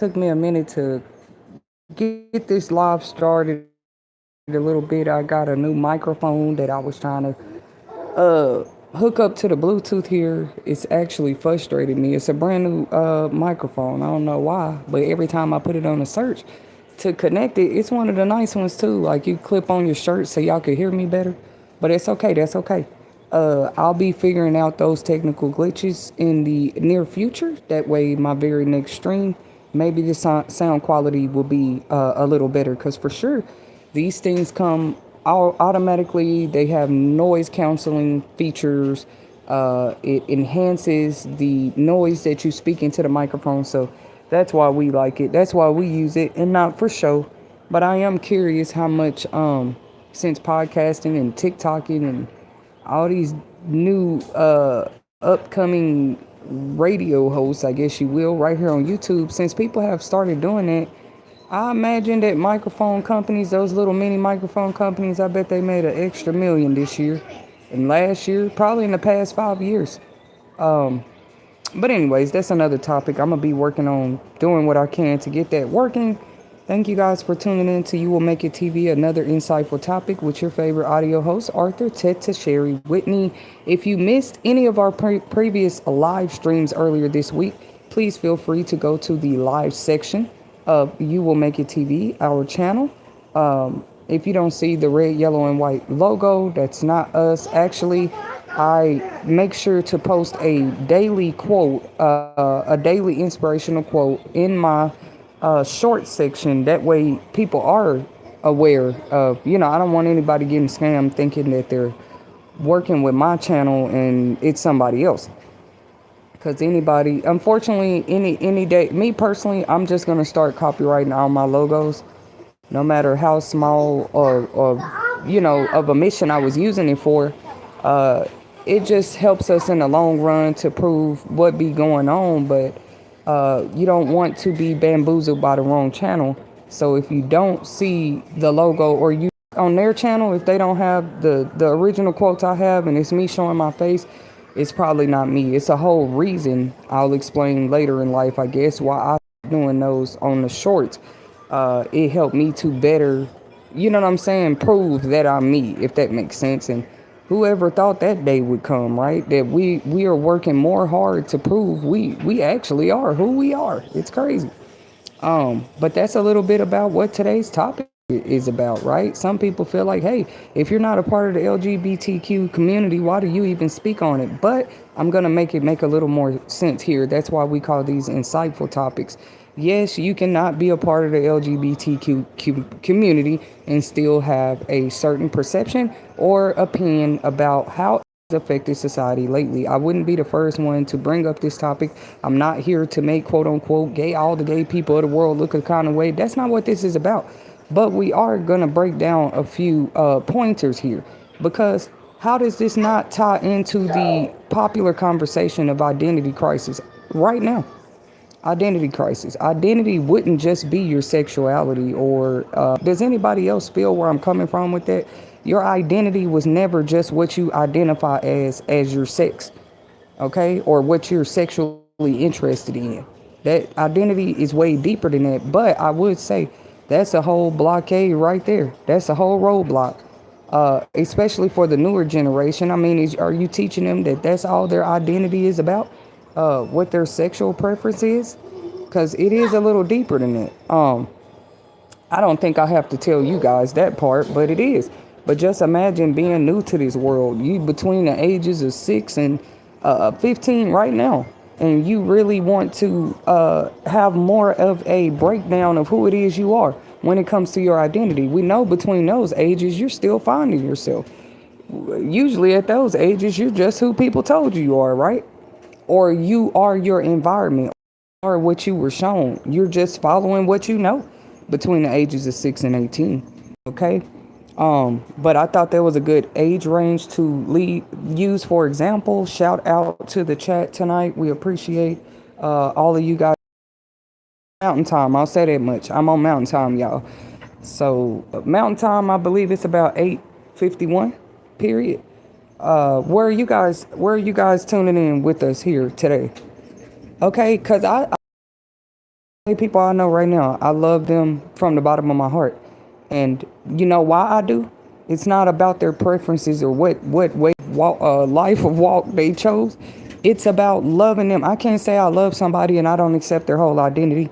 Took me a minute to get this live started a little bit. I got a new microphone that I was trying to hook up to the Bluetooth here. It's actually frustrated me. It's a brand new microphone. I don't know why, but every time I put it on a search to connect it, it's one of the nice ones too. Like you clip on your shirt so y'all could hear me better. But it's okay. That's okay. I'll be figuring out those technical glitches in the near future. That way, my very next stream, maybe the sound quality will be a little better. Because for sure, these things come automatically. They have noise canceling features. It enhances the noise that you speak into the microphone. So that's why we like it. That's why we use it, and not for show. But I am curious how much, since podcasting and TikToking and all these new upcoming radio hosts, I guess you will, right here on YouTube, since people have started doing it, I imagine that microphone companies, those little mini microphone companies, I bet they made an extra million this year and last year, probably in the past 5 years. But anyways, that's another topic. I'm gonna be working on doing what I can to get that working. Thank you guys for tuning in to You Will Make It TV, another insightful topic with your favorite audio host, Author Tetasheri Whitney. If you missed any of our previous live streams earlier this week, please feel free to go to the live section of You Will Make It TV, our channel. If you don't see the red, yellow, and white logo, that's not us. Actually, I make sure to post a daily quote, a daily inspirational quote in my short section. That way, people are aware of, I don't want anybody getting scammed thinking that they're working with my channel and it's somebody else. Because anybody, unfortunately, any day, me personally, I'm just gonna start copyrighting all my logos, no matter how small or of a mission I was using it for. It just helps us in the long run to prove what be going on, but you don't want to be bamboozled by the wrong channel. So if you don't see the logo, or you on their channel, if they don't have the original quotes I have and it's me showing my face, it's probably not me. It's a whole reason I'll explain later in life, I guess, why I doing those on the shorts. It helped me to better, you know what I'm saying, prove that I'm me, if that makes sense. And whoever thought that day would come, right? That we are working more hard to prove we actually are who we are. It's crazy. But that's a little bit about what today's topic is about, right? Some people feel like, hey, if you're not a part of the LGBTQ community, why do you even speak on it? But I'm going to make it make a little more sense here. That's why we call these insightful topics. Yes, you cannot be a part of the LGBTQ community and still have a certain perception or opinion about how affected society lately. I wouldn't be the first one to bring up this topic. I'm not here to make quote unquote all the gay people of the world look a kind of way. That's not what this is about. But we are going to break down a few pointers here, because how does this not tie into the popular conversation of identity crisis right now? Identity crisis. Identity wouldn't just be your sexuality, or does anybody else feel where I'm coming from with that? Your identity was never just what you identify as your sex, okay, or what you're sexually interested in. That identity is way deeper than that. But I would say that's a whole blockade right there. That's a whole roadblock, especially for the newer generation. I mean, are you teaching them that that's all their identity is about? What their sexual preference is? Because it is a little deeper than that. I don't think I have to tell you guys that part, but it is. But just imagine being new to this world. You between the ages of 6 and 15 right now, and you really want to have more of a breakdown of who it is you are when it comes to your identity. We know between those ages, you're still finding yourself. Usually at those ages, you're just who people told you are, right? Or you are your environment, or what you were shown. You're just following what you know between the ages of 6 and 18. Okay? But I thought that was a good age range to use for example. Shout out to the chat tonight. We appreciate all of you guys. Mountain time, I'll say that much. I'm on mountain time, y'all. So mountain time, I believe it's about 8:51, period. Where are you guys tuning in with us here today? Okay, because I people I know right now, I love them from the bottom of my heart. And you know why I do? It's not about their preferences or what way life of walk they chose. It's about loving them. I can't say I love somebody and I don't accept their whole identity.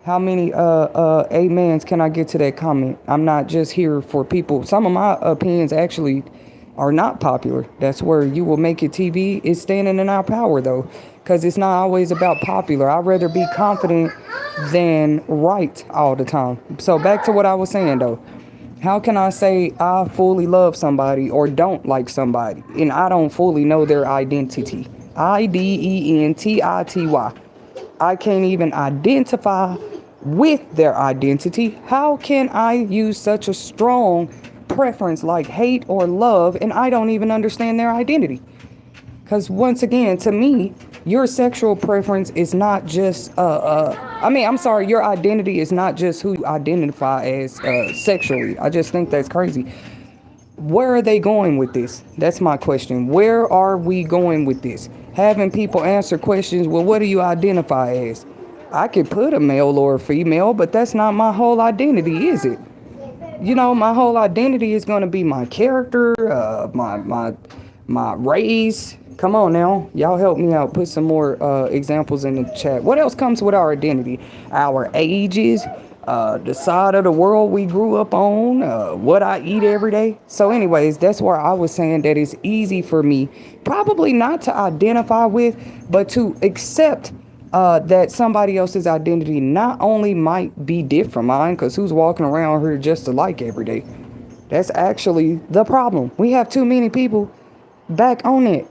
How many amens can I get to that comment? I'm not just here for people. Some of my opinions actually are not popular. That's where you will make it TV. It's standing in our power though, because it's not always about popular. I'd rather be confident than right all the time. So back to what I was saying though. How can I say I fully love somebody or don't like somebody and I don't fully know their identity? Identity. I can't even identify with their identity. How can I use such a strong preference like hate or love and I don't even understand their identity? Because once again, to me, your sexual preference is not just, I'm sorry, your identity is not just who you identify as sexually. I just think that's crazy. Where are they going with this? That's my question. Where are we going with this? Having people answer questions, well, what do you identify as? I could put a male or a female, but that's not my whole identity, is it? You know, my whole identity is going to be my character, my race. Come on now, y'all help me out. Put some more examples in the chat. What else comes with our identity? Our ages, the side of the world we grew up on, what I eat every day. So anyways, that's where I was saying that it's easy for me, probably not to identify with, but to accept that somebody else's identity not only might be different from mine, because who's walking around here just alike every day? That's actually the problem. We have too many people back on it.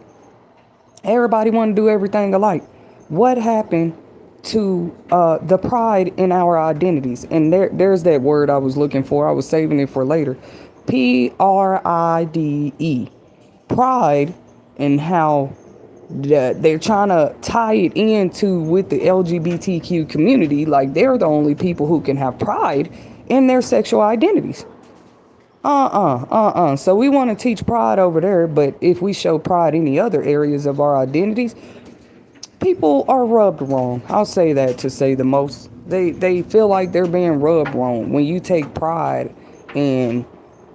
Everybody want to do everything alike. What happened to the pride in our identities? And there's that word I was looking for. I was saving it for later. Pride. Pride, and how they're trying to tie it into with the LGBTQ community. Like they're the only people who can have pride in their sexual identities. So we want to teach pride over there, but if we show pride in any other areas of our identities, people are rubbed wrong. I'll say that to say the most. They feel like they're being rubbed wrong when you take pride in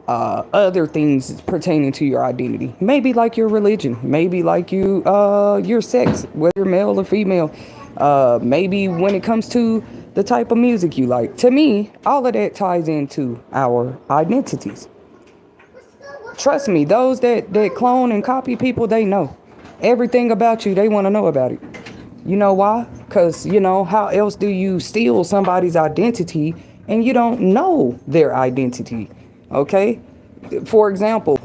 other things pertaining to your identity. Maybe like your religion, maybe like your sex, whether you're male or female. Maybe when it comes to the type of music you like. To me, all of that ties into our identities. Trust me, those that clone and copy people, they know everything about you. They want to know about it. You know why? Because, you know, how else do you steal somebody's identity and you don't know their identity? Okay? For example,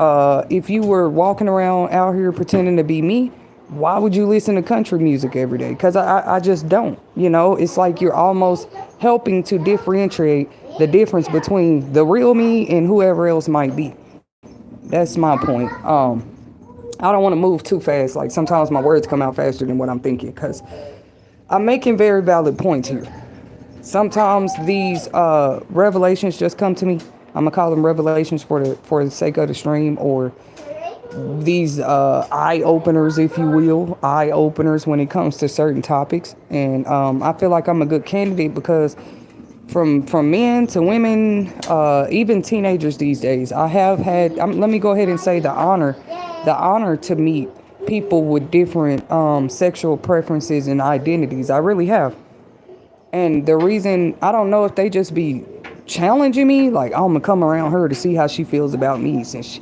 if you were walking around out here pretending to be me, why would you listen to country music every day? Because I just don't. You know, it's like you're almost helping to differentiate the difference between the real me and whoever else might be. That's my point. I don't want to move too fast. Like sometimes my words come out faster than what I'm thinking because I'm making very valid points here. Sometimes these revelations just come to me. I'm gonna call them revelations for the sake of the stream, or these eye openers, if you will, eye openers when it comes to certain topics. And I feel like I'm a good candidate because from men to women, even teenagers these days, I have had, let me go ahead and say the honor to meet people with different sexual preferences and identities. I really have. And the reason, I don't know if they just be challenging me, like I'm gonna come around her to see how she feels about me, since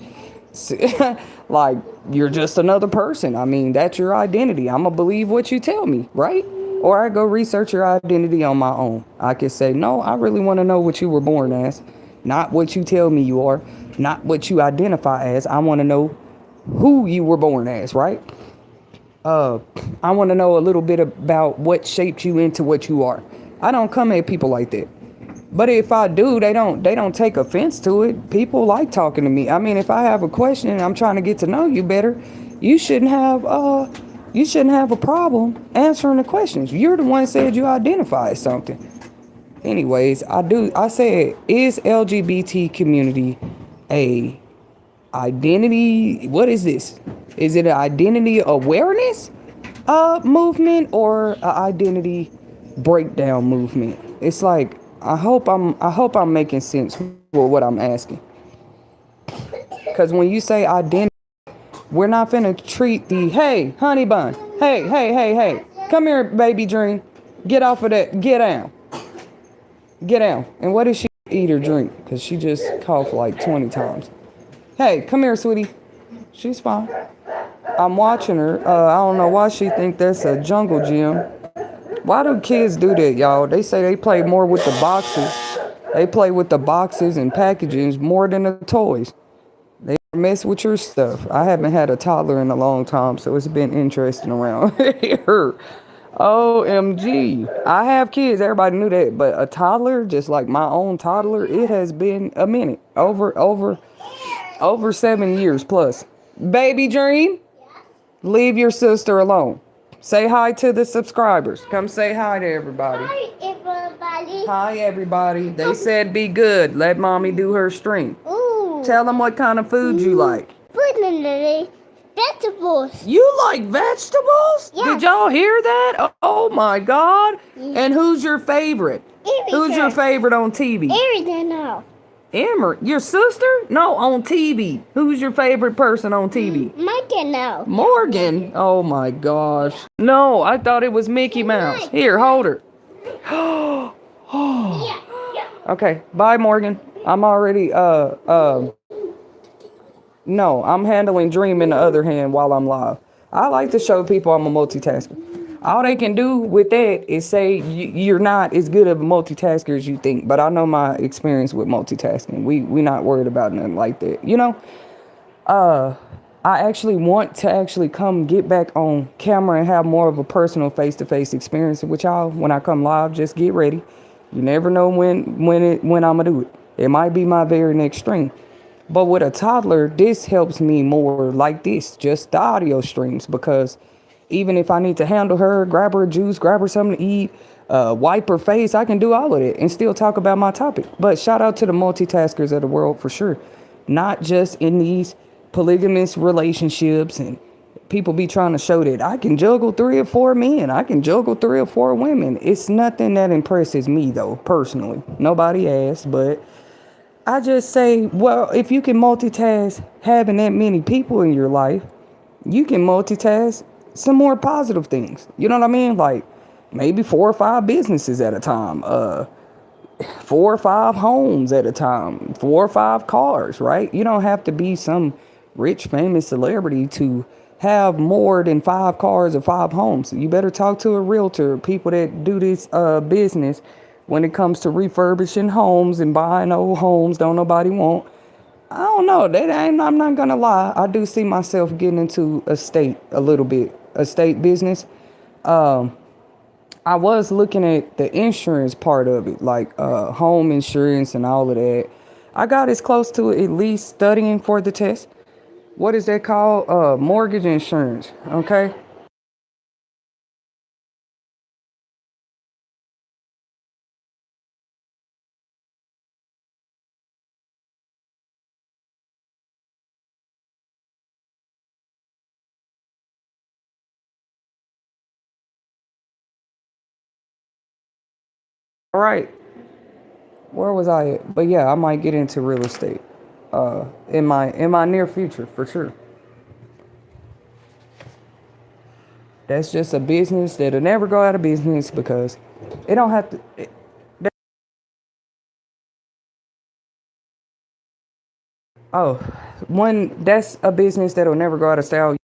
like you're just another person. I mean, that's your identity. I'm gonna believe what you tell me, right? Or I go research your identity on my own. I could say, no, I really want to know what you were born as, not what you tell me you are, not what you identify as. I want to know who you were born as, right? I want to know a little bit about what shaped you into what you are. I don't come at people like that. But if I do, they don't take offense to it. People like talking to me. I mean, if I have a question and I'm trying to get to know you better, you shouldn't have a problem answering the questions. You're the one who said you identify as something. Anyways, I said, is LGBT community a identity? What is this? Is it an identity awareness movement or an identity breakdown movement. It's like I hope I'm making sense with what I'm asking. Because when you say identity, we're not finna treat the hey honey bun, hey, come here baby dream, get off of that, get down. And what does she eat or drink? Because she just coughed like 20 times. Hey, come here, sweetie. She's fine. I'm watching her. I don't know why she think that's a jungle gym. Why do kids do that, y'all? They say they play more with the boxes. They play with the boxes and packagings more than the toys. They mess with your stuff. I haven't had a toddler in a long time, so it's been interesting around here. OMG. I have kids, everybody knew that, but a toddler, just like my own toddler, it has been a minute. Over 7 years plus. Baby Dream, leave your sister alone. Say hi to the subscribers. Come say hi to everybody. Hi, everybody. Hi, everybody. They said be good. Let mommy do her stream. Ooh. Tell them what kind of food you like. Food, vegetables. You like vegetables? Yes. Did y'all hear that? Oh my God. Yes. And who's your favorite? Who's your favorite on TV? Everything now. Emmer, your sister? No, on TV. Who's your favorite person on TV? Mike now. Morgan. Oh my gosh. No, I thought it was Mickey Mouse. Here, hold her. Okay, bye Morgan. I'm already no, I'm handling Dream in the other hand while I'm live. I like to show people I'm a multitasker. All they can do with that is say you're not as good of a multitasker as you think. But I know my experience with multitasking. We not worried about nothing like that. You know, I actually want to actually come get back on camera and have more of a personal face-to-face experience with y'all when I come live. Just get ready. You never know when I'm gonna do it. It might be my very next stream. But with a toddler, this helps me more like this, just the audio streams, because even if I need to handle her, grab her a juice, grab her something to eat, wipe her face, I can do all of it and still talk about my topic. But shout out to the multitaskers of the world for sure. Not just in these polygamous relationships, and people be trying to show that I can juggle 3 or 4 men. I can juggle 3 or 4 women. It's nothing that impresses me though, personally. Nobody asked, but I just say, well, if you can multitask having that many people in your life, you can multitask some more positive things. You know what I mean? Like maybe 4 or 5 businesses at a time, 4 or 5 homes at a time, 4 or 5 cars, right? You don't have to be some rich, famous celebrity to have more than 5 cars or 5 homes. You better talk to a realtor, people that do this business when it comes to refurbishing homes and buying old homes don't nobody want. I don't know. I'm not going to lie. I do see myself getting into estate a little bit, estate business. I was looking at the insurance part of it, like home insurance and all of that. I got as close to at least studying for the test. What is that called? Mortgage insurance. Okay. All right. Where was I at? But yeah, I might get into real estate in my near future for sure. That's just a business that'll never go out of business because it don't have to. Oh, one that's a business that'll never go out of style.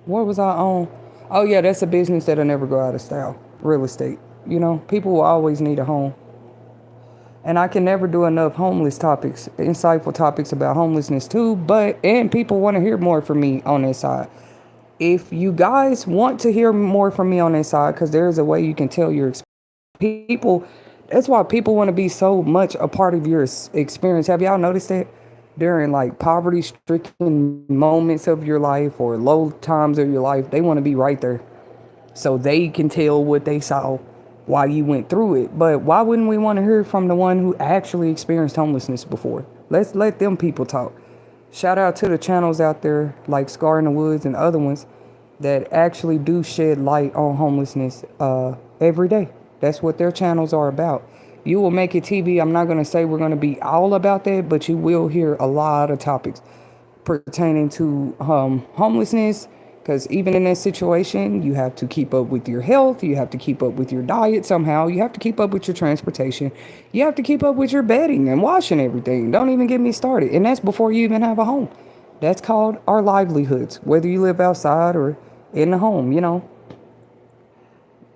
What was I on? Oh yeah, that's a business that'll never go out of style. Real estate. You know, people will always need a home. And I can never do enough homeless topics, insightful topics about homelessness too, and people want to hear more from me on that side. If you guys want to hear more from me on that side, because there's a way you can tell your people, that's why people want to be so much a part of your experience. Have y'all noticed that? During like poverty stricken moments of your life or low times of your life, they want to be right there so they can tell what they saw while you went through it. But why wouldn't we want to hear from the one who actually experienced homelessness before? Let's let them people talk. Shout out to the channels out there like Scar in the Woods and other ones that actually do shed light on homelessness every day. That's what their channels are about. You will make it TV. I'm not going to say we're going to be all about that, but you will hear a lot of topics pertaining to homelessness, because even in that situation, you have to keep up with your health, you have to keep up with your diet somehow, you have to keep up with your transportation, you have to keep up with your bedding and washing everything. Don't even get me started. And that's before you even have a home. That's called our livelihoods, whether you live outside or in the home, you know.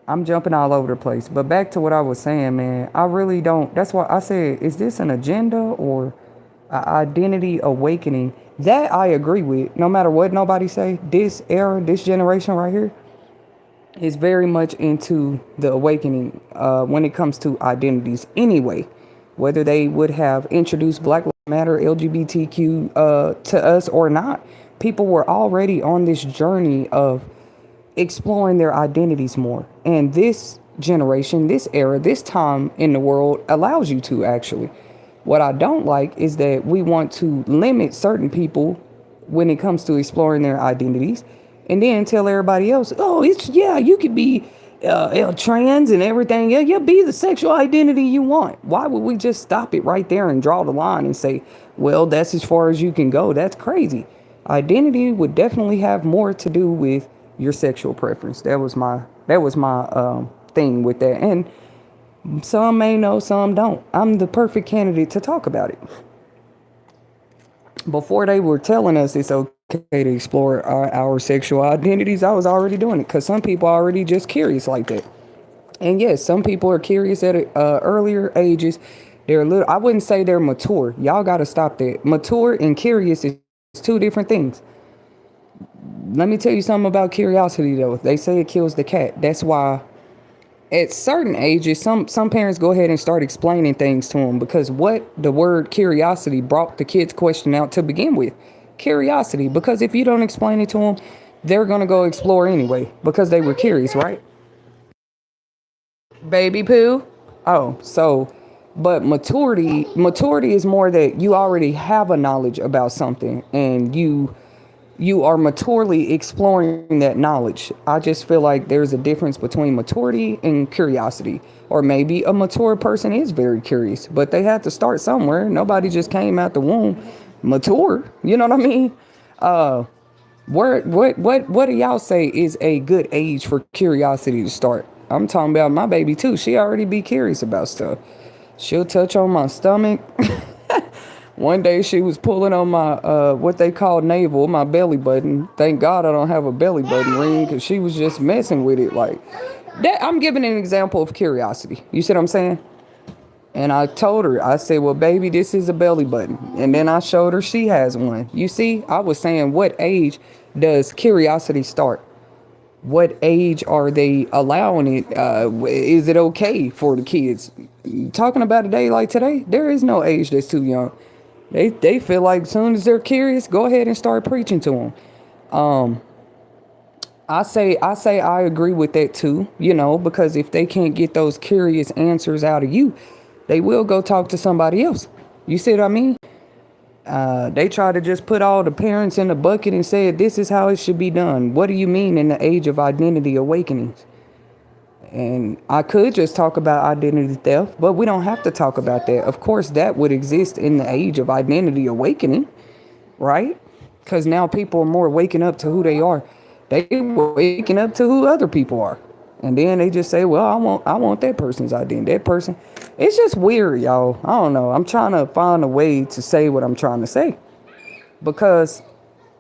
I'm jumping all over the place. But back to what I was saying, man, I really don't. That's why I said, is this an agenda or an identity awakening? That I agree with. No matter what nobody say, this era, this generation right here is very much into the awakening when it comes to identities anyway. Whether they would have introduced Black Lives Matter, LGBTQ to us or not, people were already on this journey of exploring their identities more. And this generation, this era, this time in the world allows you to actually. What I don't like is that we want to limit certain people when it comes to exploring their identities and then tell everybody else, oh, it's, yeah, you could be trans and everything. Yeah, you be the sexual identity you want. Why would we just stop it right there and draw the line and say, well, that's as far as you can go? That's crazy. Identity would definitely have more to do with your sexual preference. That was my thing with that. And some may know, some don't. I'm the perfect candidate to talk about it. Before they were telling us it's okay to explore our sexual identities, I was already doing it because some people are already just curious like that. And yes, some people are curious at earlier ages. They're a little, I wouldn't say they're mature. Y'all got to stop that. Mature and curious is two different things. Let me tell you something about curiosity, though. They say it kills the cat. That's why at certain ages, some parents go ahead and start explaining things to them, because what the word curiosity brought the kids' question out to begin with. Curiosity, because if you don't explain it to them, they're going to go explore anyway because they were curious, right? Baby poo. Oh, so, but maturity is more that you already have a knowledge about something and you are maturely exploring that knowledge. I just feel like there's a difference between maturity and curiosity. Or maybe a mature person is very curious, but they had to start somewhere. Nobody just came out the womb mature. You know what I mean? What do y'all say is a good age for curiosity to start? I'm talking about my baby too. She already be curious about stuff. She'll touch on my stomach. One day she was pulling on my what they call navel, my belly button. Thank God I don't have a belly button ring, because she was just messing with it like that. I'm giving an example of curiosity. You see what I'm saying? And I told her, I said, well, baby, this is a belly button. And then I showed her she has one. You see, I was saying, what age does curiosity start? What age are they allowing it? Is it okay for the kids? Talking about a day like today, there is no age that's too young. They feel like as soon as they're curious, go ahead and start preaching to them. I agree with that too, you know, because if they can't get those curious answers out of you, they will go talk to somebody else. You see what I mean? They try to just put all the parents in the bucket and say this is how it should be done. What do you mean in the age of identity awakenings? And I could just talk about identity theft, but we don't have to talk about that. Of course, that would exist in the age of identity awakening, right? Because now people are more waking up to who they are. They waking up to who other people are. And then they just say, well, I want that person's identity. That person. It's just weird, y'all. I don't know. I'm trying to find a way to say what I'm trying to say. Because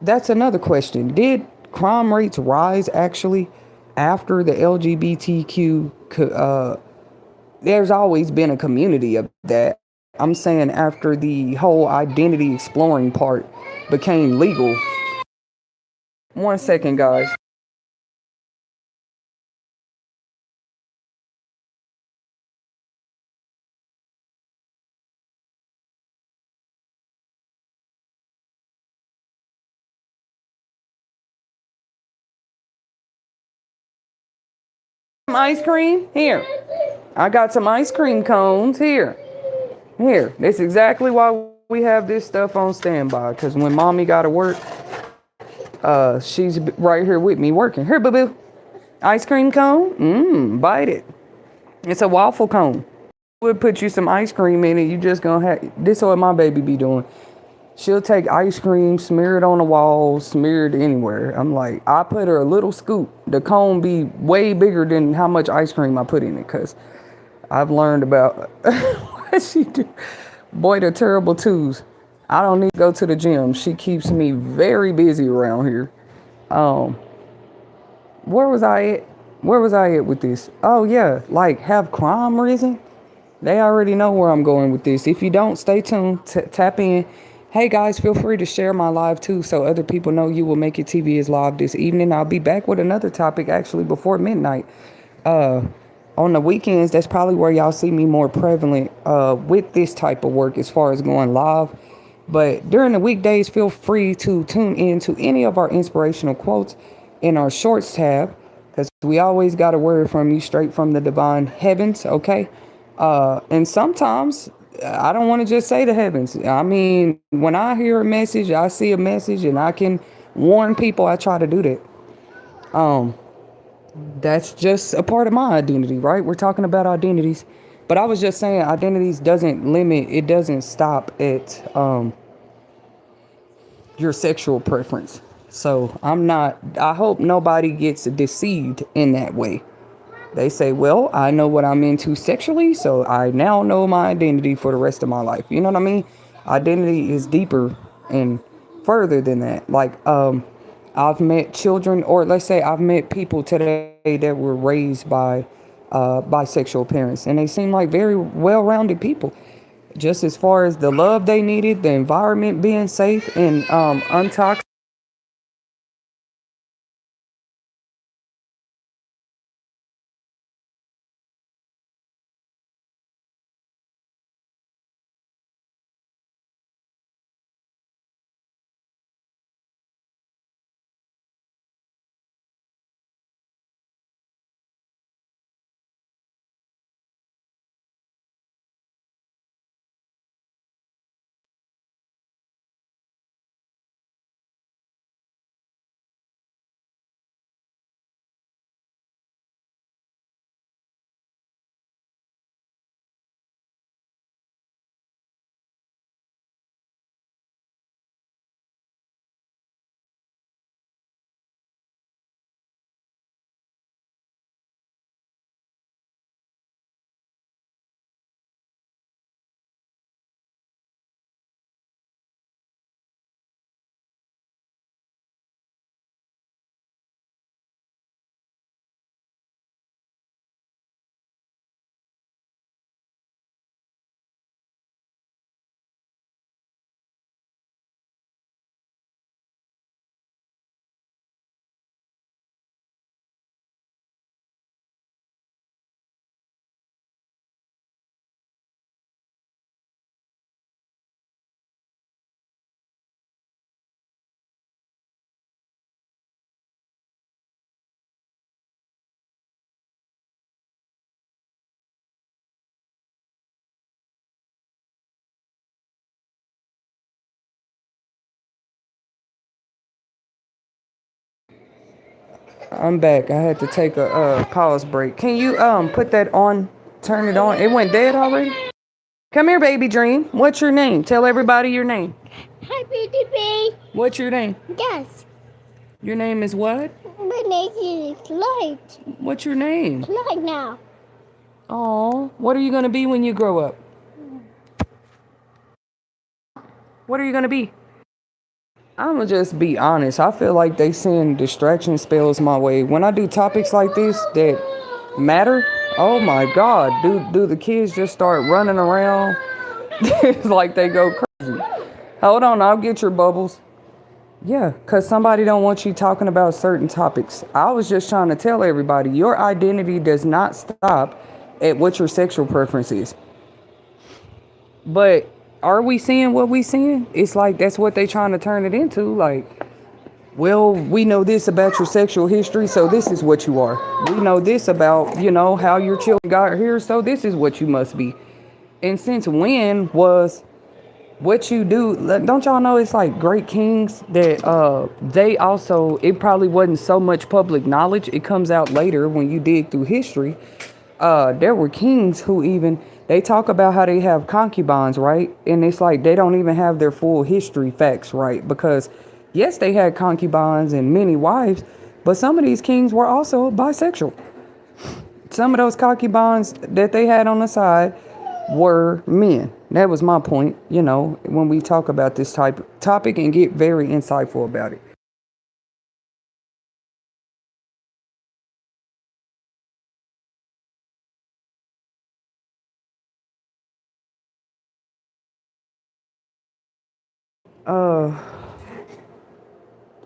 that's another question. Did crime rates rise actually after the LGBTQ? There's always been a community of that. I'm saying after the whole identity exploring part became legal. One second, guys. Some ice cream? Here. I got some ice cream cones. Here. Here. That's exactly why we have this stuff on standby because when mommy got to work, she's right here with me working. Here, boo boo. Ice cream cone? Bite it. It's a waffle cone. We'll put you some ice cream in it. You just gonna have this is what my baby be doing. She'll take ice cream, smear it on the wall, smear it anywhere. I'm like, I put her a little scoop. The cone be way bigger than how much ice cream I put in it because I've learned about what she do. Boy, the terrible twos. I don't need to go to the gym. She keeps me very busy around here. Where was I at? Where was I at with this? Oh yeah, like have crime risen? They already know where I'm going with this. If you don't, stay tuned. Tap in. Hey guys, feel free to share my live too so other people know You Will Make It TV is live this evening. I'll be back with another topic actually before midnight. On the weekends, that's probably where y'all see me more prevalent with this type of work as far as going live. But during the weekdays, feel free to tune in to any of our inspirational quotes in our shorts tab because we always got a word from you straight from the divine heavens, okay? And sometimes I don't want to just say the heavens. I mean, when I hear a message, I see a message and I can warn people, I try to do that. That's just a part of my identity, right? We're talking about identities. But I was just saying identities doesn't limit, it doesn't stop at your sexual preference. So I hope nobody gets deceived in that way. They say, well, I know what I'm into sexually, so I now know my identity for the rest of my life. You know what I mean? Identity is deeper and further than that. Like, I've met children, or let's say I've met people today that were raised by bisexual parents, and they seem like very well-rounded people. Just as far as the love they needed, the environment being safe and untoxic. I'm back. I had to take a pause break. Can you put that on? Turn it on. It went dead already? Come here, baby dream. What's your name? Tell everybody your name. Hi, baby. What's your name? Yes. Your name is what? My name is Light. What's your name? Light now. Oh, what are you going to be when you grow up? What are you going to be? I'm going to just be honest. I feel like they send distraction spells my way. When I do topics like this that matter, oh my God, do the kids just start running around? It's like they go crazy. Hold on, I'll get your bubbles. Yeah, because somebody don't want you talking about certain topics. I was just trying to tell everybody, your identity does not stop at what your sexual preference is. But are we seeing what we seeing? It's like that's what they trying to turn it into. Like, well, we know this about your sexual history, so this is what you are. We know this about, how your children got here, so this is what you must be. And since when was what you do, don't y'all know it's like great kings that they also, it probably wasn't so much public knowledge. It comes out later when you dig through history. There were kings who even, they talk about how they have concubines, right? And it's like they don't even have their full history facts right, because yes, they had concubines and many wives, but some of these kings were also bisexual. Some of those concubines that they had on the side were men. That was my point, when we talk about this topic and get very insightful about it.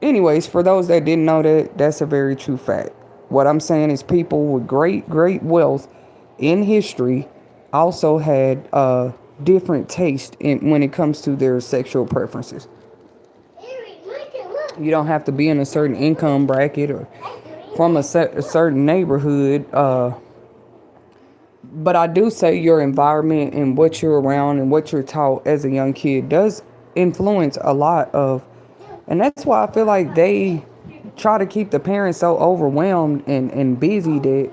Anyways, for those that didn't know that, that's a very true fact. What I'm saying is people with great, great wealth in history also had different taste when it comes to their sexual preferences. You don't have to be in a certain income bracket or from a certain neighborhood. But I do say your environment and what you're around and what you're taught as a young kid does influence a lot of, and that's why I feel like they try to keep the parents so overwhelmed and busy that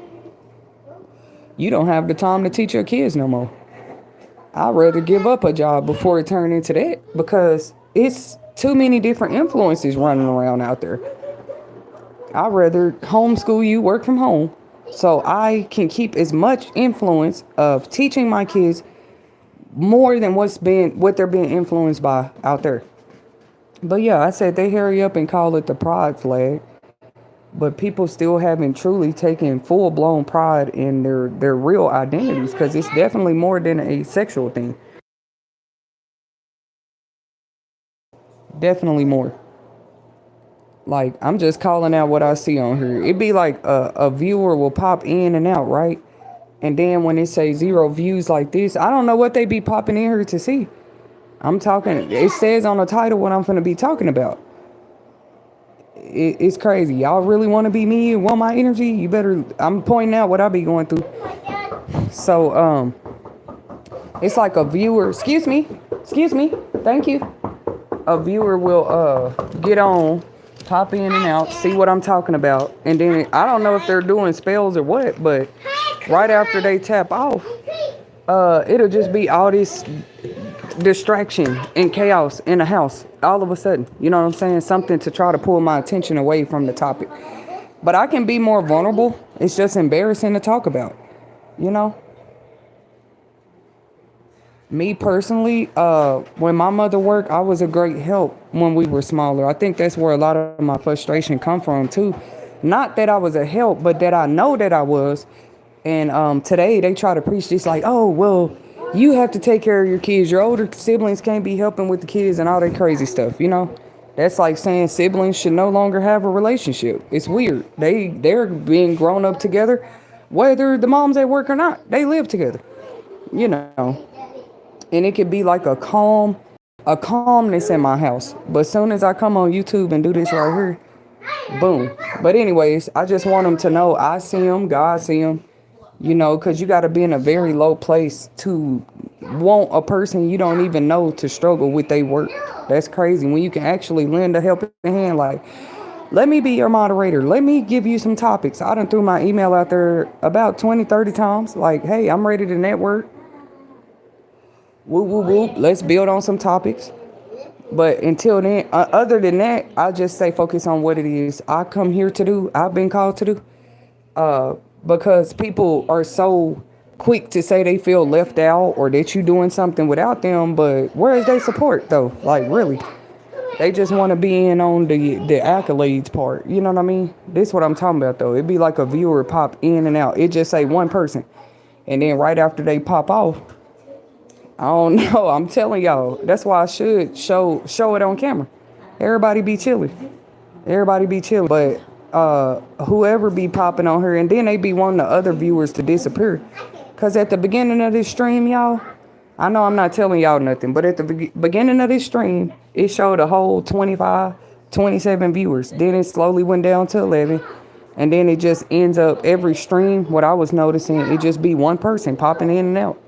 you don't have the time to teach your kids no more. I'd rather give up a job before it turned into that, because it's too many different influences running around out there. I'd rather homeschool you, work from home, so I can keep as much influence of teaching my kids more than what they're being influenced by out there. But yeah, I said they hurry up and call it the pride flag, but people still haven't truly taken full blown pride in their real identities, because it's definitely more than a sexual thing. Definitely more. Like, I'm just calling out what I see on here. It'd be like a viewer will pop in and out, right? And then when it say 0 views like this, I don't know what they be popping in here to see. I'm talking, it says on the title what I'm going to be talking about. It's crazy. Y'all really want to be me and want my energy? You better, I'm pointing out what I be going through. So, it's like a viewer, excuse me, thank you. A viewer will get on, pop in and out, see what I'm talking about, and then I don't know if they're doing spells or what, but right after they tap off, it'll just be all this distraction and chaos in the house all of a sudden. You know what I'm saying? Something to try to pull my attention away from the topic. But I can be more vulnerable. It's just embarrassing to talk about, you know? Me personally, when my mother worked, I was a great help when we were smaller. I think that's where a lot of my frustration come from too. Not that I was a help, but that I know that I was. And today they try to preach this like, oh, well, you have to take care of your kids. Your older siblings can't be helping with the kids and all that crazy stuff, you know? That's like saying siblings should no longer have a relationship. It's weird. They're being grown up together, whether the mom's at work or not. They live together, you know. And it could be like a calmness in my house. But as soon as I come on YouTube and do this right here, boom. But anyways, I just want them to know I see them, God see them, you know, because you got to be in a very low place to want a person you don't even know to struggle with their work. That's crazy. When you can actually lend a helping hand, like, let me be your moderator. Let me give you some topics. I done threw my email out there about 20, 30 times. Like, hey, I'm ready to network. Woo, woo, woo. Let's build on some topics. But until then, other than that, I just say focus on what it is I come here to do. I've been called to do. Because people are so quick to say they feel left out or that you're doing something without them. But where is their support, though? Like, really? They just want to be in on the accolades part. You know what I mean? This is what I'm talking about, though. It'd be like a viewer pop in and out. It just say one person. And then right after they pop off, I don't know. I'm telling y'all. That's why I should show it on camera. Everybody be chilling. Everybody be chilling. But whoever be popping on her, and then they be wanting the other viewers to disappear. Because at the beginning of this stream, y'all, I know I'm not telling y'all nothing, but at the beginning of this stream, it showed a whole 25, 27 viewers. Then it slowly went down to 11. And then it just ends up every stream, what I was noticing, it just be one person popping in and out.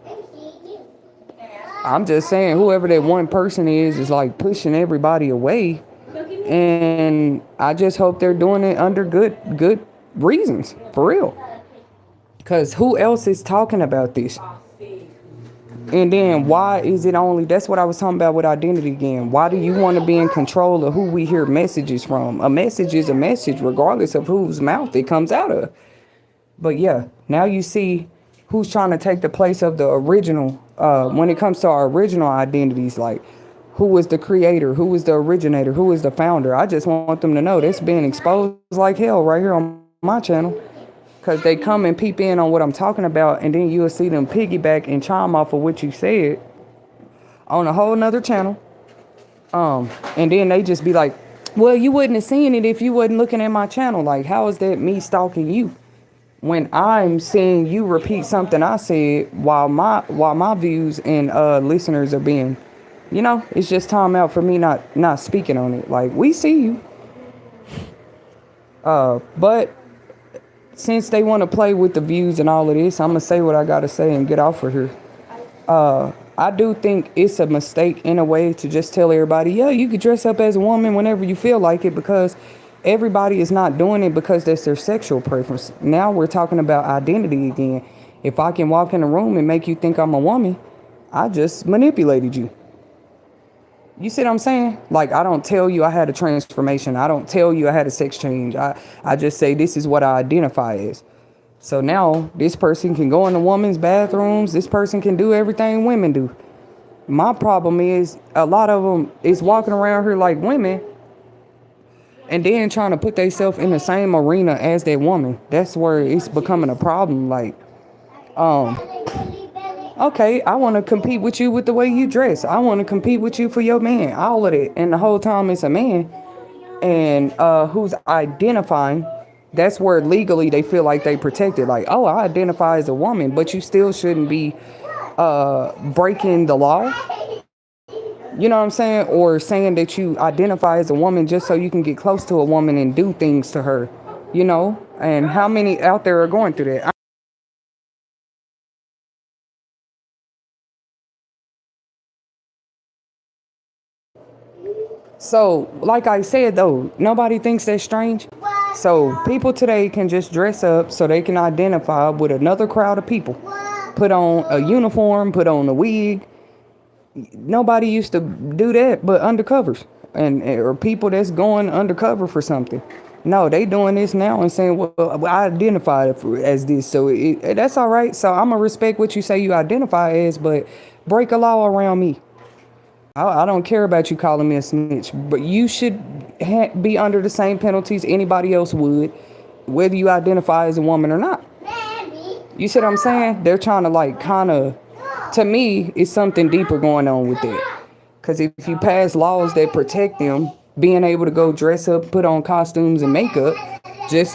I'm just saying, whoever that one person is like pushing everybody away, and I just hope they're doing it under good reasons, for real. Cause who else is talking about this? And then why is it only, that's what I was talking about with identity again. Why do you want to be in control of who we hear messages from? A message is a message regardless of whose mouth it comes out of. But yeah, now you see who's trying to take the place of the original, when it comes to our original identities, like who was the creator, who was the originator, who was the founder. I just want them to know that's being exposed like hell right here on my channel. Because they come and peep in on what I'm talking about, and then you'll see them piggyback and chime off of what you said on a whole nother channel. And then they just be like, well, you wouldn't have seen it if you wasn't looking at my channel. Like, how is that me stalking you? When I'm seeing you repeat something I said while my views and listeners are being, it's just time out for me not speaking on it. Like, we see you. But since they want to play with the views and all of this, I'm going to say what I got to say and get off of here. I do think it's a mistake in a way to just tell everybody, yeah, you could dress up as a woman whenever you feel like it, because everybody is not doing it because that's their sexual preference. Now we're talking about identity again. If I can walk in a room and make you think I'm a woman, I just manipulated you. You see what I'm saying? Like, I don't tell you I had a transformation. I don't tell you I had a sex change. I just say this is what I identify as. So now this person can go in a woman's bathrooms. This person can do everything women do. My problem is a lot of them is walking around here like women and then trying to put themselves in the same arena as that woman. That's where it's becoming a problem. Like, okay, I want to compete with you with the way you dress. I want to compete with you for your man. All of it. And the whole time it's a man. And who's identifying. That's where legally they feel like they protected. Like, oh, I identify as a woman. But you still shouldn't be breaking the law. You know what I'm saying? Or saying that you identify as a woman just so you can get close to a woman and do things to her. And how many out there are going through that? So, like I said, though, nobody thinks that's strange. So people today can just dress up so they can identify with another crowd of people. Put on a uniform, put on a wig. Nobody used to do that but undercovers or people that's going undercover for something. No, they doing this now and saying, well, I identify as this. So that's all right. So I'm going to respect what you say you identify as, but break a law around me. I don't care about you calling me a snitch, but you should be under the same penalties anybody else would, whether you identify as a woman or not. You see what I'm saying? They're trying to to me, it's something deeper going on with that. Because if you pass laws that protect them, being able to go dress up, put on costumes and makeup,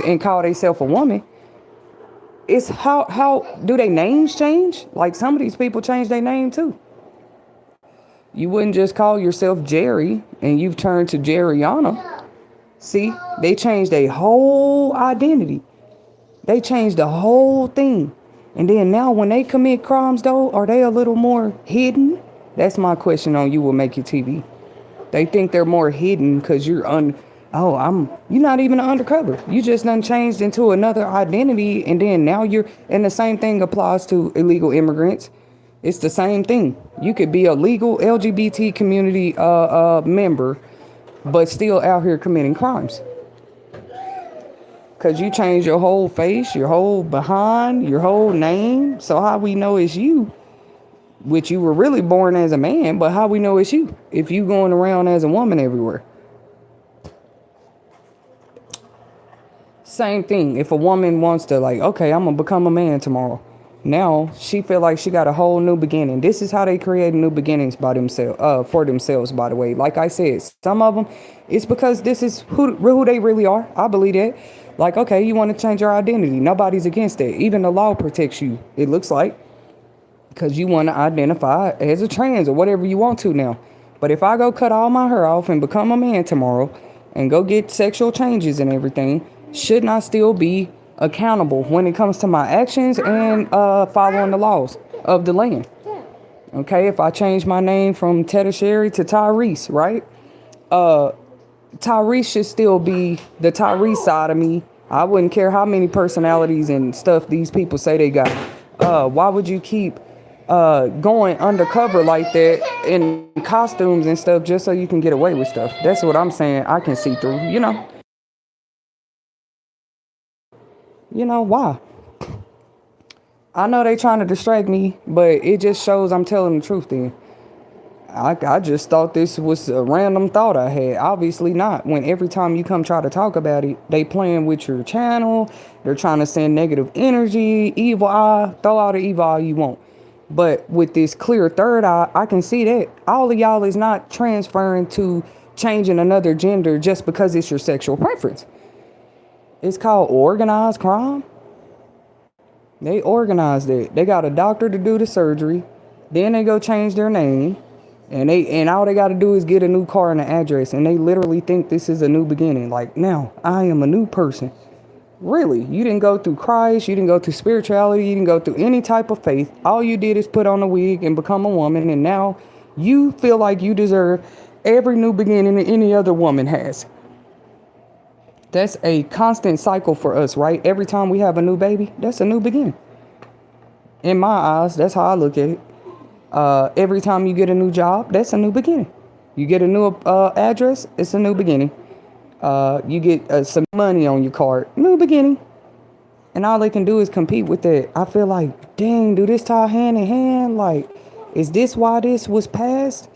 and call themselves a woman, it's how do their names change? Like, some of these people change their name too. You wouldn't just call yourself Jerry and you've turned to Jerriana. See, they changed their whole identity. They changed the whole thing. And then now when they commit crimes, though, are they a little more hidden? That's my question on You Will Make Your TV. They think they're more hidden because you're you're not even undercover. You just done changed into another identity, and then now and the same thing applies to illegal immigrants. It's the same thing. You could be a legal LGBT community member, but still out here committing crimes. Because you changed your whole face, your whole behind, your whole name. So how we know it's you, which you were really born as a man, but how we know it's you if you going around as a woman everywhere? Same thing. If a woman wants to, like, okay, I'm going to become a man tomorrow. Now she feel like she got a whole new beginning. This is how they create new beginnings by themselves, for themselves, by the way. Like I said, some of them, it's because this is who they really are. I believe that. Like, okay, you want to change your identity. Nobody's against it. Even the law protects you, it looks like. Because you want to identify as a trans or whatever you want to now. But if I go cut all my hair off and become a man tomorrow and go get sexual changes and everything, shouldn't I still be accountable when it comes to my actions and following the laws of the land? Okay, if I change my name from Tetasheri to Tyrese, right? Tyrese should still be the Tyrese side of me. I wouldn't care how many personalities and stuff these people say they got. Why would you keep going undercover like that in costumes and stuff just so you can get away with stuff? That's what I'm saying. I can see through. Why? I know they trying to distract me, but it just shows I'm telling the truth then. I just thought this was a random thought I had. Obviously not. When every time you come try to talk about it, they playing with your channel. They're trying to send negative energy, evil eye. Throw out the evil eye you want. But with this clear third eye, I can see that all of y'all is not transferring to changing another gender just because it's your sexual preference. It's called organized crime. They organized it. They got a doctor to do the surgery. Then they go change their name. And all they got to do is get a new car and an address. And they literally think this is a new beginning. Like, now, I am a new person. Really? You didn't go through Christ. You didn't go through spirituality. You didn't go through any type of faith. All you did is put on a wig and become a woman. And now you feel like you deserve every new beginning that any other woman has. That's a constant cycle for us, right? Every time we have a new baby, that's a new beginning. In my eyes, that's how I look at it. Every time you get a new job, that's a new beginning. You get a new address, it's a new beginning. You get some money on your card, new beginning. And all they can do is compete with that. I feel like, dang, do this tie hand in hand? Like, is this why this was passed?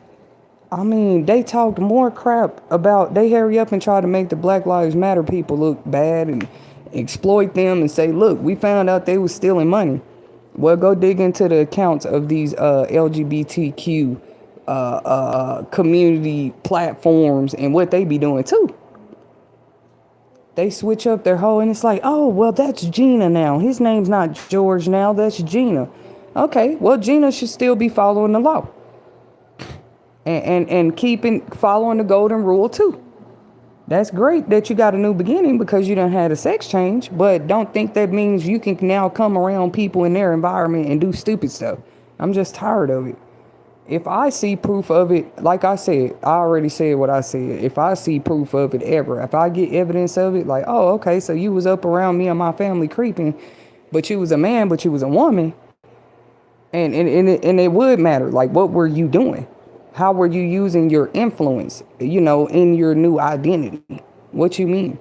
I mean, they talked more crap about, they hurry up and try to make the Black Lives Matter people look bad and exploit them and say, look, we found out they was stealing money. Well, go dig into the accounts of these LGBTQ community platforms and what they be doing too. They switch up their whole, and it's like, oh, well, that's Gina now. His name's not George now, that's Gina. Okay, well, Gina should still be following the law. And following the golden rule too. That's great that you got a new beginning because you done had a sex change, but don't think that means you can now come around people in their environment and do stupid stuff. I'm just tired of it. If I see proof of it, like I said, I already said what I said. If I see proof of it ever, if I get evidence of it, like, oh, okay, so you was up around me and my family creeping, but you was a man, but you was a woman, and it would matter. Like, what were you doing? How were you using your influence, in your new identity? What you mean?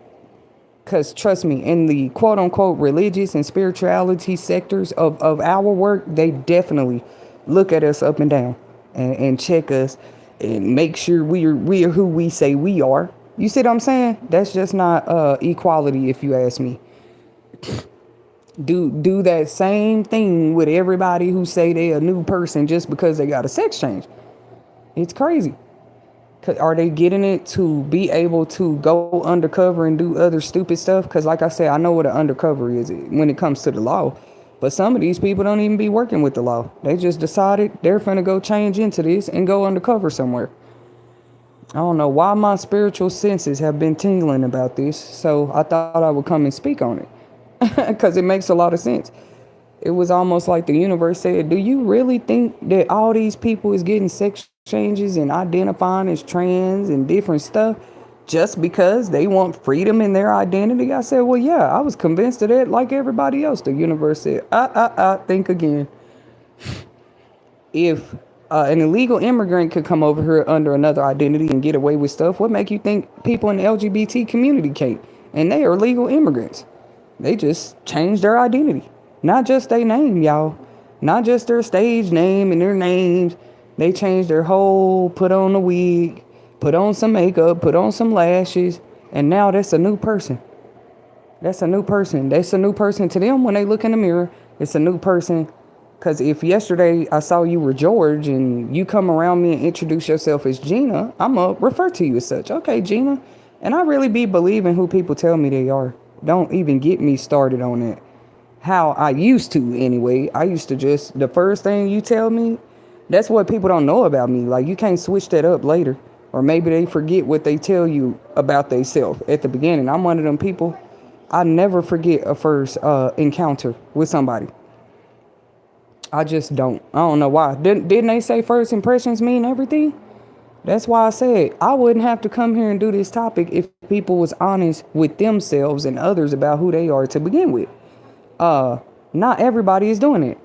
Because trust me, in the quote unquote religious and spirituality sectors of our work, they definitely look at us up and down and check us and make sure we are who we say we are. You see what I'm saying? That's just not equality, if you ask me. Do that same thing with everybody who say they a new person just because they got a sex change. It's crazy. Are they getting it to be able to go undercover and do other stupid stuff? Because like I said, I know what an undercover is when it comes to the law. But some of these people don't even be working with the law. They just decided they're finna go change into this and go undercover somewhere. I don't know why my spiritual senses have been tingling about this. So I thought I would come and speak on it. Because it makes a lot of sense. It was almost like the universe said, do you really think that all these people is getting sex changes and identifying as trans and different stuff just because they want freedom in their identity? I said, well, yeah, I was convinced of that like everybody else. The universe said, think again. If an illegal immigrant could come over here under another identity and get away with stuff, what make you think people in the LGBT community can't? And they are legal immigrants. They just changed their identity. Not just their name, y'all. Not just their stage name and their names. They changed their whole, put on a wig, put on some makeup, put on some lashes, and now that's a new person. That's a new person. That's a new person to them when they look in the mirror. It's a new person. Because if yesterday I saw you were George and you come around me and introduce yourself as Gina, I'm going to refer to you as such. Okay, Gina. And I really be believing who people tell me they are. Don't even get me started on that. How I used to anyway. I used to just, the first thing you tell me, that's what people don't know about me. Like, you can't switch that up later. Or maybe they forget what they tell you about themselves at the beginning. I'm one of them people, I never forget a first encounter with somebody. I just don't. I don't know why. Didn't they say first impressions mean everything? That's why I said I wouldn't have to come here and do this topic if people was honest with themselves and others about who they are to begin with. Uh, Not everybody is doing it.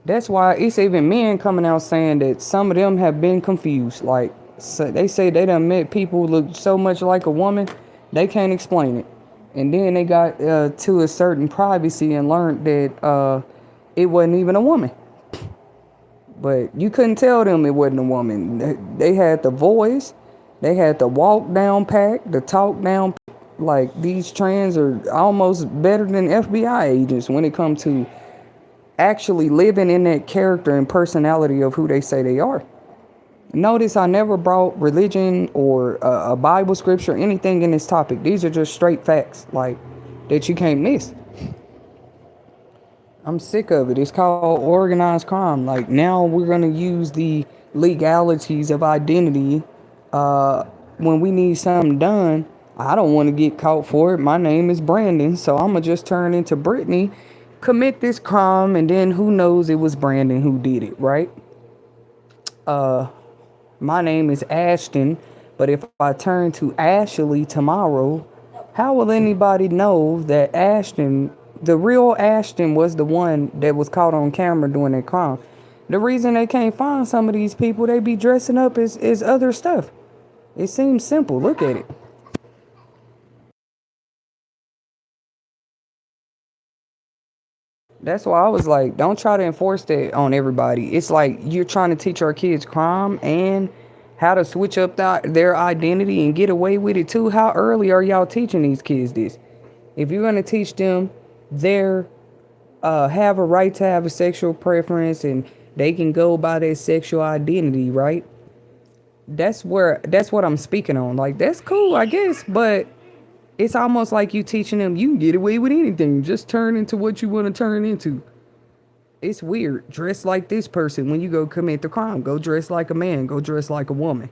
That's why it's even men coming out saying that some of them have been confused. Like, so they say they done met people who look so much like a woman, they can't explain it. And then they got to a certain privacy and learned that it wasn't even a woman. But you couldn't tell them it wasn't a woman. They had the voice, they had the walk down pack, the talk down. Like, these trans are almost better than FBI agents when it comes to actually living in that character and personality of who they say they are. Notice I never brought religion or a Bible scripture or anything in this topic. These are just straight facts, like, that you can't miss. I'm sick of it. It's called organized crime. Like, now we're going to use the legalities of identity when we need something done. I don't want to get caught for it. My name is Brandon, so I'm going to just turn into Brittany, commit this crime, and then who knows it was Brandon who did it, right? My name is Ashton, but if I turn to Ashley tomorrow, how will anybody know that Ashton, the real Ashton, was the one that was caught on camera doing that crime? The reason they can't find some of these people, they be dressing up as other stuff. It seems simple. Look at it. That's why I was like, don't try to enforce that on everybody. It's like you're trying to teach our kids crime and how to switch up their identity and get away with it too. How early are y'all teaching these kids this? If you're going to teach them their have a right to have a sexual preference and they can go by their sexual identity, right? That's what I'm speaking on. Like, that's cool, I guess, but it's almost like you teaching them you can get away with anything. Just turn into what you want to turn into. It's weird. Dress like this person when you go commit the crime. Go dress like a man. Go dress like a woman.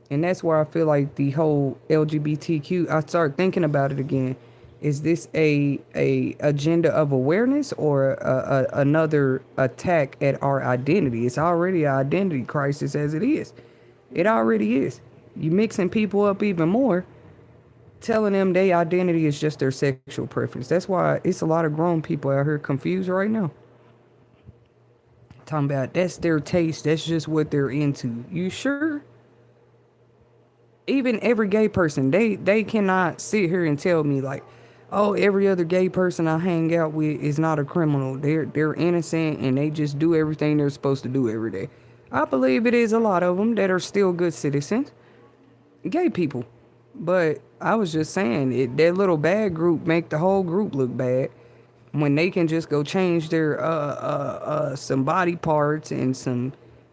And that's where I feel like the whole LGBTQ, I start thinking about it again. Is this a agenda of awareness or another attack at our identity? It's already an identity crisis as it is. It already is. You mixing people up even more, telling them their identity is just their sexual preference. That's why it's a lot of grown people out here confused right now. Talking about that's their taste, that's just what they're into. You sure? Even every gay person, they cannot sit here and tell me like, oh, every other gay person I hang out with is not a criminal. They're innocent and they just do everything they're supposed to do every day. I believe it is a lot of them that are still good citizens, gay people. But I was just saying, that little bad group make the whole group look bad when they can just go change their some body parts and some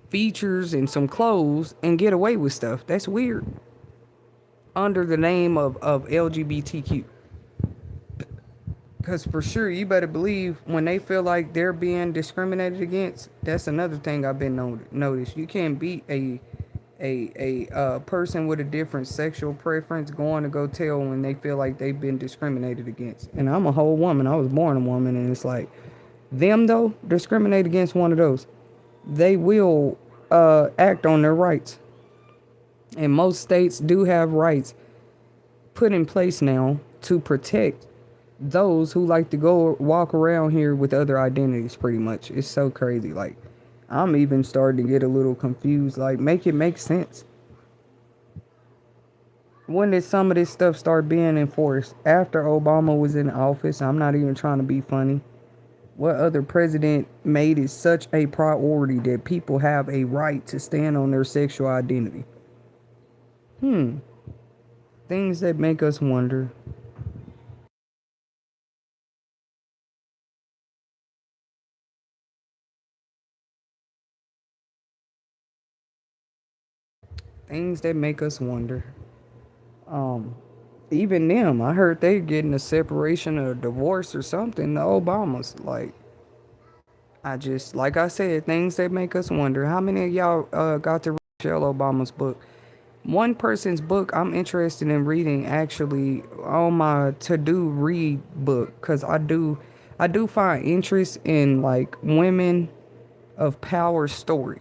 features and some clothes and get away with stuff. That's weird. Under the name of LGBTQ. Because for sure, you better believe when they feel like they're being discriminated against, that's another thing I've been noticed. You can't beat a person with a different sexual preference going to go tell when they feel like they've been discriminated against. And I'm a whole woman. I was born a woman. And it's like, them though, discriminate against one of those, they will act on their rights. And most states do have rights put in place now to protect those who like to go walk around here with other identities, pretty much. It's so crazy. Like, I'm even starting to get a little confused. Like, make it make sense. When did some of this stuff start being enforced? After Obama was in office. I'm not even trying to be funny. What other president made it such a priority that people have a right to stand on their sexual identity? Things that make us wonder. Things that make us wonder. Um, Even them, I heard they getting a separation or a divorce or something. The Obamas, like, like I said, things that make us wonder. How many of y'all got to read Michelle Obama's book? One person's book I'm interested in reading actually on my to-do read book, because I I do find interest in like women of power story.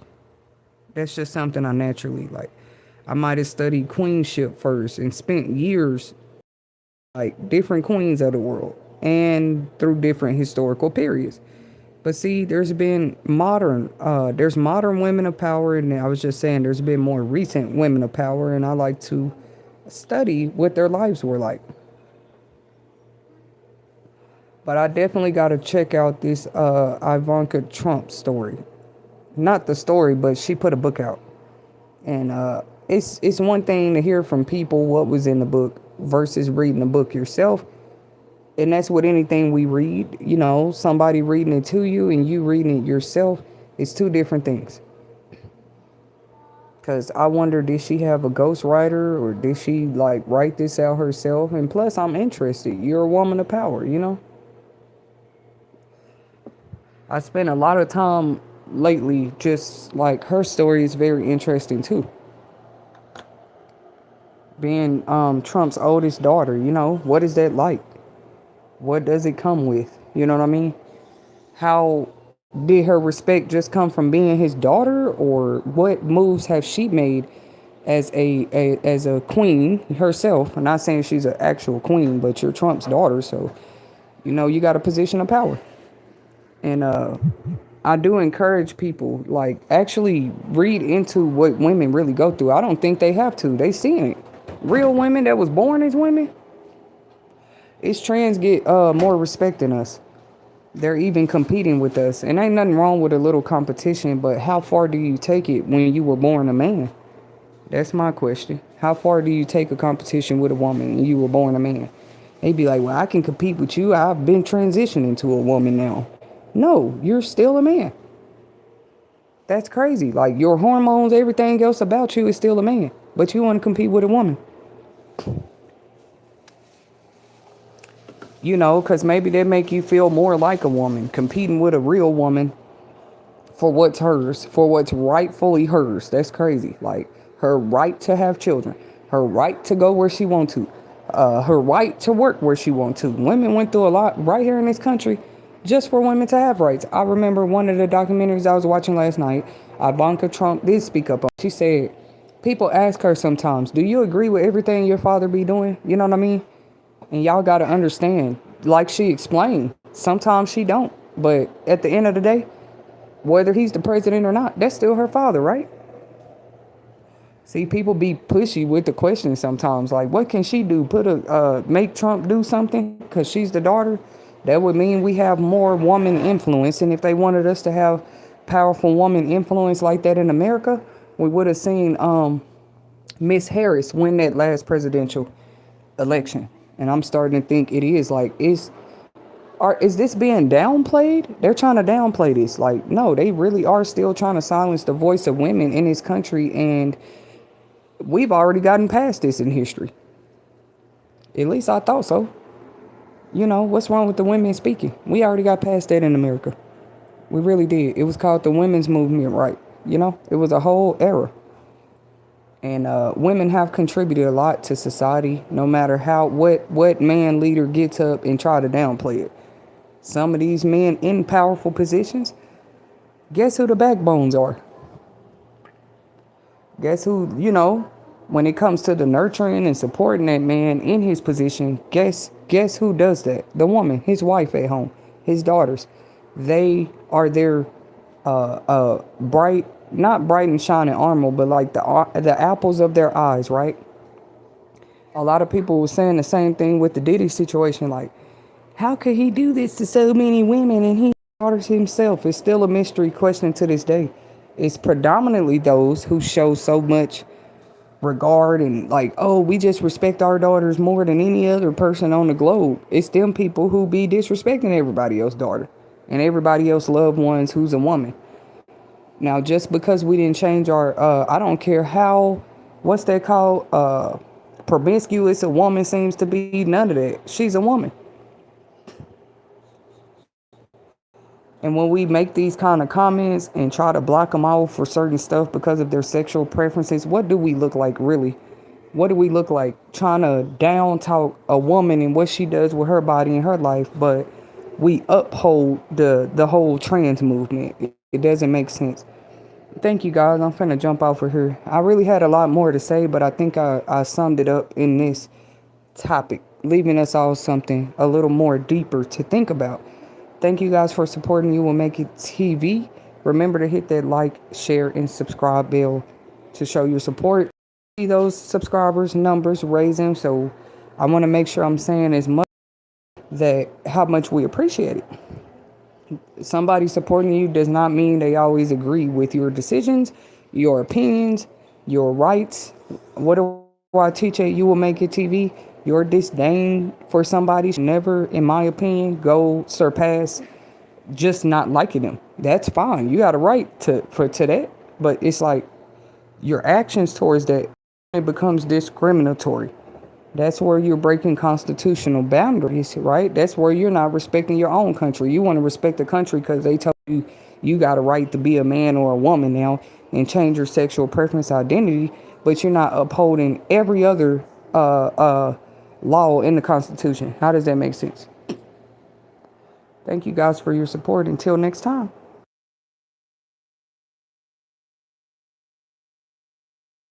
That's just something I naturally like. I might have studied queenship first and spent years like different queens of the world and through different historical periods. But see, there's modern women of power, and I was just saying there's been more recent women of power, and I like to study what their lives were like. But I definitely got to check out this Ivanka Trump story. Not the story, but she put a book out, and it's one thing to hear from people what was in the book versus reading the book yourself. And that's what anything we read, somebody reading it to you and you reading it yourself, it's two different things. Because I wonder, did she have a ghostwriter or did she like write this out herself? And plus, I'm interested. You're a woman of power. I spent a lot of time lately just like her story is very interesting too. Being Trump's oldest daughter, what is that like? What does it come with? You know what I mean? How did her respect just come from being his daughter, or what moves have she made as a queen herself? I'm not saying she's an actual queen, but you're Trump's daughter, so you got a position of power. And I do encourage people like actually read into what women really go through. I don't think they have to. They seeing it. Real women that was born as women. It's trans get more respect than us. They're even competing with us. And ain't nothing wrong with a little competition, but how far do you take it when you were born a man? That's my question. How far do you take a competition with a woman when you were born a man? They'd be like, well, I can compete with you. I've been transitioning to a woman now. No, you're still a man. That's crazy. Like your hormones, everything else about you is still a man. But you want to compete with a woman. Because maybe they make you feel more like a woman, competing with a real woman for what's hers, for what's rightfully hers. That's crazy. Like her right to have children, her right to go where she wants to, her right to work where she wants to. Women went through a lot right here in this country just for women to have rights. I remember one of the documentaries I was watching last night, Ivanka Trump did speak up on. She said, people ask her sometimes, do you agree with everything your father be doing? You know what I mean? And y'all got to understand, like she explained, sometimes she don't. But at the end of the day, whether he's the president or not, that's still her father, right? See, people be pushy with the question sometimes. Like, what can she do? Make Trump do something because she's the daughter? That would mean we have more woman influence. And if they wanted us to have powerful woman influence like that in America, we would have seen Miss Harris win that last presidential election. And I'm starting to think it is like, is this being downplayed? They're trying to downplay this. Like, no, they really are still trying to silence the voice of women in this country. And we've already gotten past this in history. At least I thought so. What's wrong with the women speaking? We already got past that in America. We really did. It was called the women's movement, right? It was a whole era. And women have contributed a lot to society, no matter what man leader gets up and try to downplay it. Some of these men in powerful positions, guess who the backbones are? Guess who, when it comes to the nurturing and supporting that man in his position, guess who does that? The woman, his wife at home, his daughters. They are their not bright and shining armor, but like the apples of their eyes, right? A lot of people were saying the same thing with the Diddy situation. Like, how could he do this to so many women and he daughters himself? It's still a mystery question to this day. It's predominantly those who show so much regard and like, oh, we just respect our daughters more than any other person on the globe. It's them people who be disrespecting everybody else's daughter and everybody else loved ones who's a woman. Now, just because we didn't change our, I don't care how, what's that called? Promiscuous a woman seems to be, none of that. She's a woman. And when we make these kind of comments and try to block them out for certain stuff because of their sexual preferences, what do we look like really? What do we look like trying to down talk a woman and what she does with her body and her life, but we uphold the whole trans movement. It doesn't make sense. Thank you guys. I'm finna jump off of here. I really had a lot more to say, but I think I summed it up in this topic, leaving us all something a little more deeper to think about. Thank you guys for supporting You Will Make It TV. Remember to hit that like, share, and subscribe bell to show your support. See those subscribers numbers raising, so I want to make sure I'm saying as much that how much we appreciate it. Somebody supporting you does not mean they always agree with your decisions, your opinions, your rights. What do I teach at You Will Make It TV? Your disdain for somebody should never, in my opinion, go surpass just not liking them. That's fine. You got a right to that. But it's like your actions towards that, it becomes discriminatory. That's where you're breaking constitutional boundaries, right? That's where you're not respecting your own country. You want to respect the country because they told you you got a right to be a man or a woman now and change your sexual preference identity, but you're not upholding every other law in the Constitution. How does that make sense? Thank you guys for your support. Until next time.